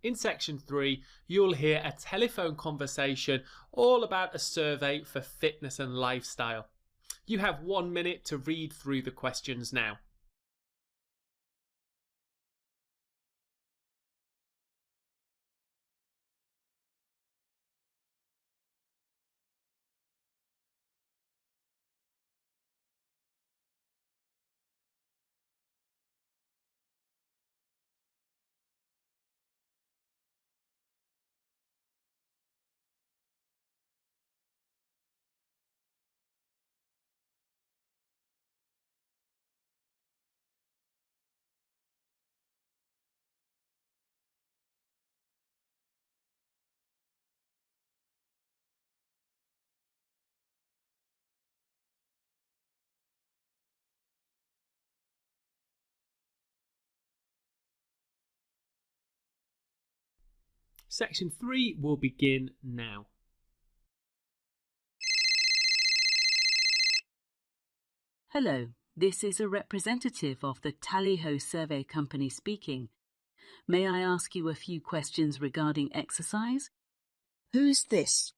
In section 3, you'll hear a telephone conversation all about a survey for fitness and lifestyle. You have 1 minute to read through the questions now. Section 3 will begin now. Hello, this is a representative of the Tally-Ho Survey Company speaking. May I ask you a few questions regarding exercise? Who's this?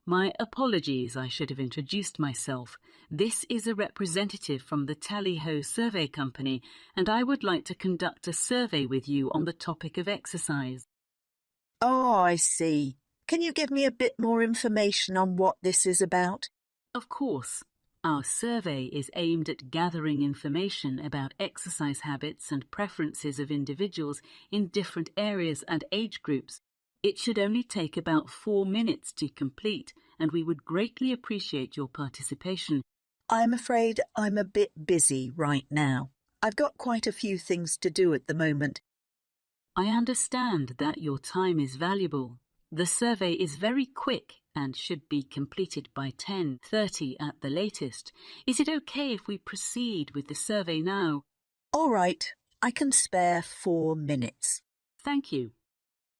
My apologies, I should have introduced myself. This is a representative from the Tally-Ho Survey Company, and I would like to conduct a survey with you on the topic of exercise. Oh, I see. Can you give me a bit more information on what this is about? Of course. Our survey is aimed at gathering information about exercise habits and preferences of individuals in different areas and age groups. It should only take about 4 minutes to complete, and we would greatly appreciate your participation. I'm afraid I'm a bit busy right now. I've got quite a few things to do at the moment. I understand that your time is valuable. The survey is very quick and should be completed by 10:30 at the latest. Is it okay if we proceed with the survey now? All right, I can spare 4 minutes. Thank you.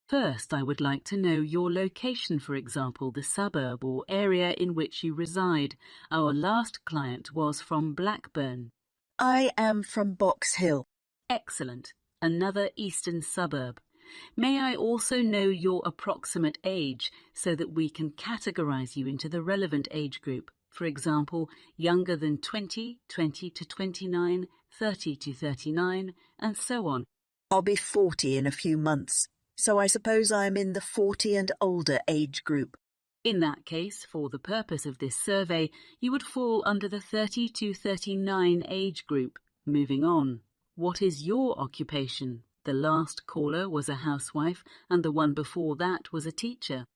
First, I would like to know your location, for example, the suburb or area in which you reside. Our last client was from Blackburn. I am from Box Hill. Excellent. Another eastern suburb. May I also know your approximate age so that we can categorize you into the relevant age group? For example, younger than 20, 20 to 29, 30 to 39, and so on. I'll be 40 in a few months, so I suppose I'm in the 40 and older age group. In that case, for the purpose of this survey, you would fall under the 30 to 39 age group. Moving on. What is your occupation? The last caller was a housewife, and the one before that was a teacher.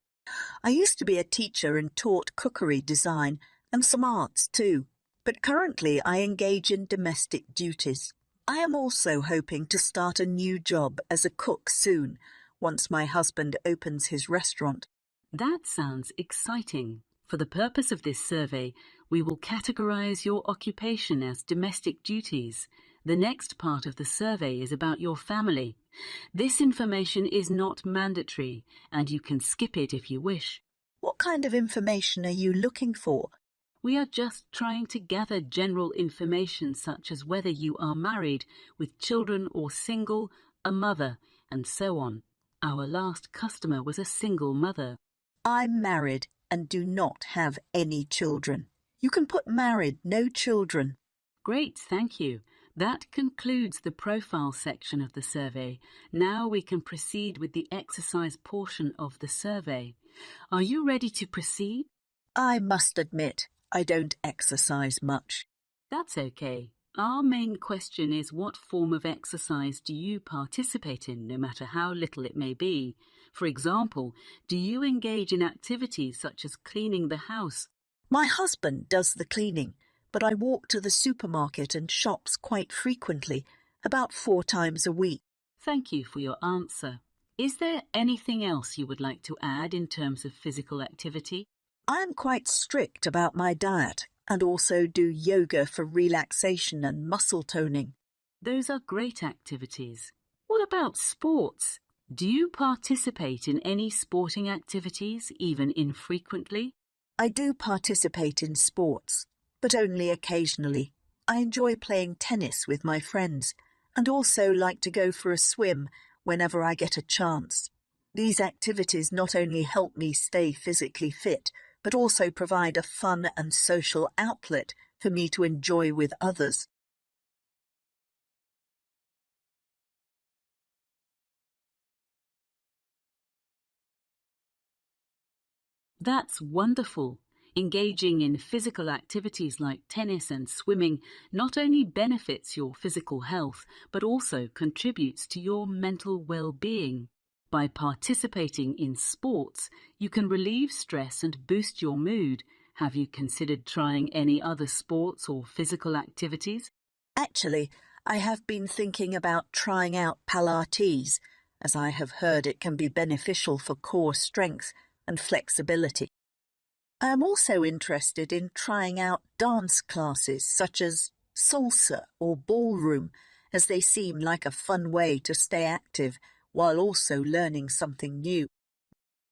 I used to be a teacher and taught cookery design and some arts too, but currently I engage in domestic duties. I am also hoping to start a new job as a cook soon, once my husband opens his restaurant. That sounds exciting. For the purpose of this survey, we will categorize your occupation as domestic duties. The next part of the survey is about your family. This information is not mandatory, and you can skip it if you wish. What kind of information are you looking for? We are just trying to gather general information such as whether you are married, with children or single, a mother, and so on. Our last customer was a single mother. I'm married and do not have any children. You can put married, no children. Great, thank you. That concludes the profile section of the survey. Now we can proceed with the exercise portion of the survey. Are you ready to proceed? I must admit, I don't exercise much. That's okay. Our main question is what form of exercise do you participate in, no matter how little it may be? For example, do you engage in activities such as cleaning the house? My husband does the cleaning, but I walk to the supermarket and shops quite frequently, about 4 times a week. Thank you for your answer. Is there anything else you would like to add in terms of physical activity? I am quite strict about my diet and also do yoga for relaxation and muscle toning. Those are great activities. What about sports? Do you participate in any sporting activities, even infrequently? I do participate in sports, but only occasionally. I enjoy playing tennis with my friends and also like to go for a swim whenever I get a chance. These activities not only help me stay physically fit, but also provide a fun and social outlet for me to enjoy with others. That's wonderful. Engaging in physical activities like tennis and swimming not only benefits your physical health, but also contributes to your mental well-being. By participating in sports, you can relieve stress and boost your mood. Have you considered trying any other sports or physical activities? Actually, I have been thinking about trying out Pilates, as I have heard it can be beneficial for core strength and flexibility. I am also interested in trying out dance classes such as salsa or ballroom, as they seem like a fun way to stay active while also learning something new.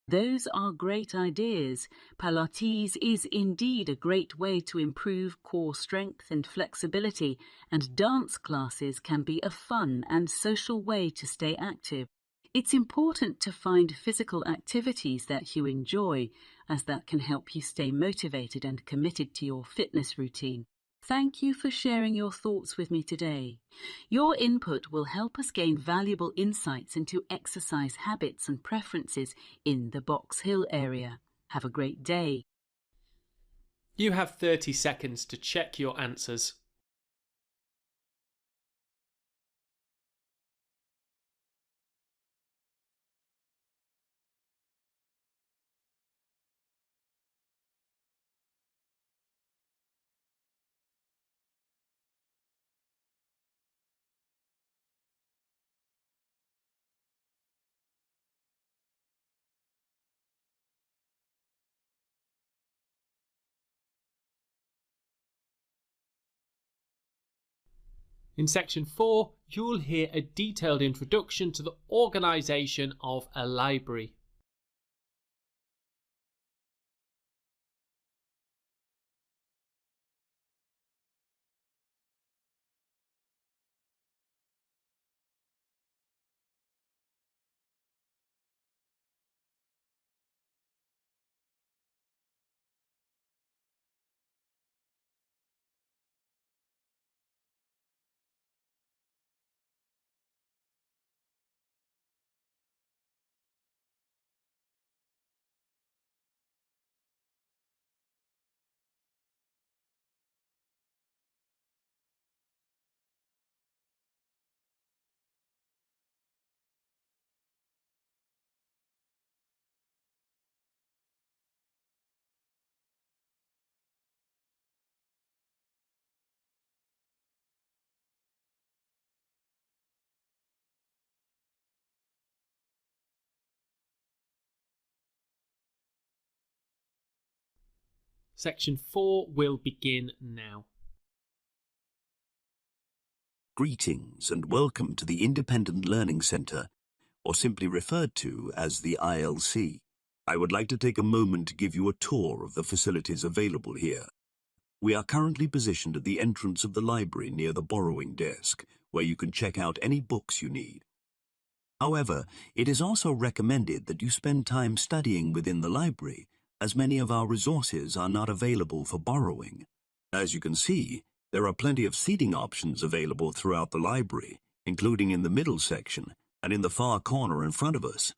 Those are great ideas. Pilates is indeed a great way to improve core strength and flexibility, and dance classes can be a fun and social way to stay active. It's important to find physical activities that you enjoy, as that can help you stay motivated and committed to your fitness routine. Thank you for sharing your thoughts with me today. Your input will help us gain valuable insights into exercise habits and preferences in the Box Hill area. Have a great day. You have 30 seconds to check your answers. In section 4, you'll hear a detailed introduction to the organisation of a library. Section 4 will begin now. Greetings and welcome to the Independent Learning Centre, or simply referred to as the ILC. I would like to take a moment to give you a tour of the facilities available here. We are currently positioned at the entrance of the library near the borrowing desk, where you can check out any books you need. However, it is also recommended that you spend time studying within the library, as many of our resources are not available for borrowing. As you can see, there are plenty of seating options available throughout the library, including in the middle section and in the far corner in front of us.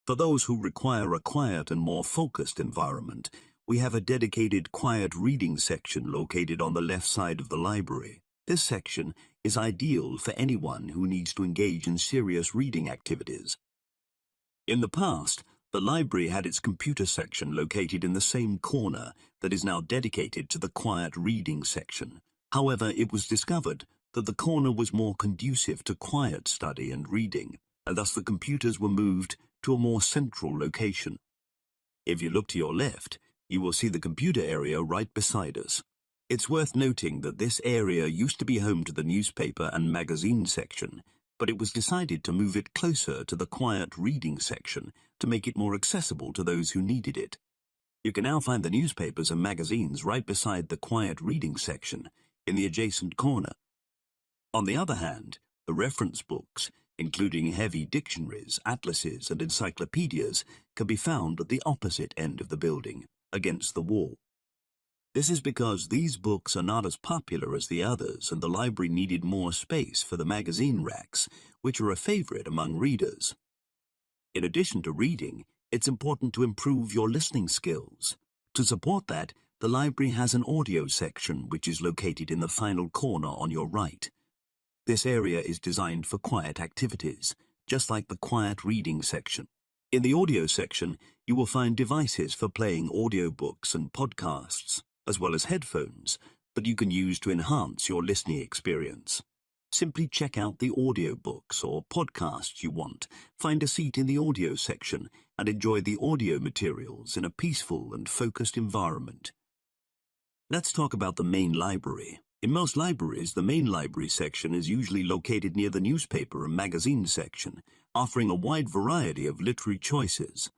For those who require a quiet and more focused environment, we have a dedicated quiet reading section located on the left side of the library. This section is ideal for anyone who needs to engage in serious reading activities. In the past, the library had its computer section located in the same corner that is now dedicated to the quiet reading section. However, it was discovered that the corner was more conducive to quiet study and reading, and thus the computers were moved to a more central location. If you look to your left, you will see the computer area right beside us. It's worth noting that this area used to be home to the newspaper and magazine section, but it was decided to move it closer to the quiet reading section to make it more accessible to those who needed it. You can now find the newspapers and magazines right beside the quiet reading section in the adjacent corner. On the other hand, the reference books including heavy dictionaries, atlases, and encyclopedias, can be found at the opposite end of the building, against the wall. This is because these books are not as popular as the others, and the library needed more space for the magazine racks, which are a favorite among readers. In addition to reading, it's important to improve your listening skills. To support that, the library has an audio section which is located in the final corner on your right. This area is designed for quiet activities, just like the quiet reading section. In the audio section, you will find devices for playing audiobooks and podcasts, as well as headphones that you can use to enhance your listening experience. Simply check out the audiobooks or podcasts you want, find a seat in the audio section, and enjoy the audio materials in a peaceful and focused environment. Let's talk about the main library. In most libraries, the main library section is usually located near the newspaper and magazine section, offering a wide variety of literary choices.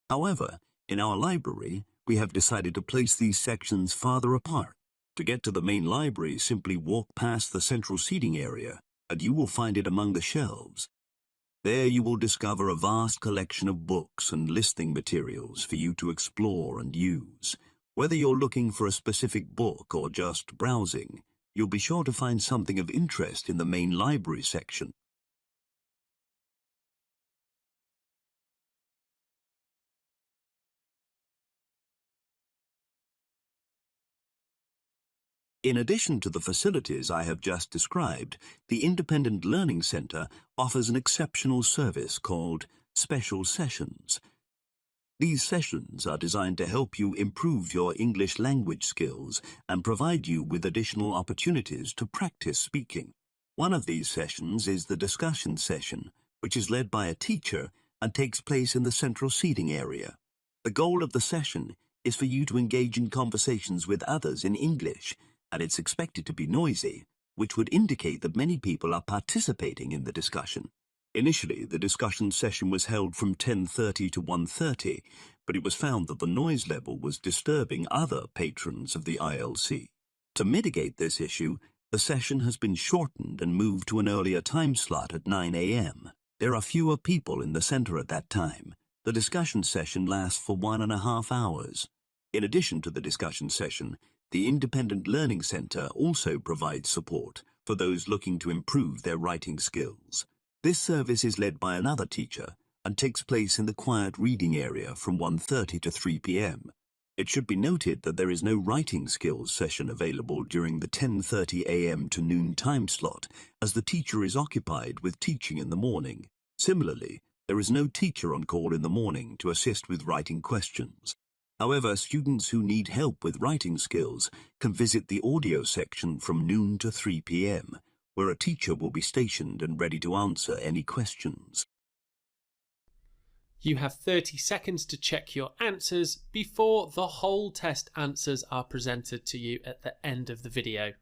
However, in our library, we have decided to place these sections farther apart. To get to the main library, simply walk past the central seating area, and you will find it among the shelves. There you will discover a vast collection of books and listening materials for you to explore and use. Whether you're looking for a specific book or just browsing, you'll be sure to find something of interest in the main library section. In addition to the facilities I have just described, the Independent Learning Center offers an exceptional service called Special Sessions. These sessions are designed to help you improve your English language skills and provide you with additional opportunities to practice speaking. One of these sessions is the discussion session, which is led by a teacher and takes place in the central seating area. The goal of the session is for you to engage in conversations with others in English, and it's expected to be noisy, which would indicate that many people are participating in the discussion. Initially, the discussion session was held from 10:30 to 1:30, but it was found that the noise level was disturbing other patrons of the ILC. To mitigate this issue, the session has been shortened and moved to an earlier time slot at 9 a.m. There are fewer people in the center at that time. The discussion session lasts for 1.5 hours. In addition to the discussion session, the Independent Learning Center also provides support for those looking to improve their writing skills. This service is led by another teacher and takes place in the quiet reading area from 1:30 to 3 p.m. It should be noted that there is no writing skills session available during the 10:30 a.m. to noon time slot, as the teacher is occupied with teaching in the morning. Similarly, there is no teacher on call in the morning to assist with writing questions. However, students who need help with writing skills can visit the audio section from noon to 3 p.m., where a teacher will be stationed and ready to answer any questions. You have 30 seconds to check your answers before the whole test answers are presented to you at the end of the video.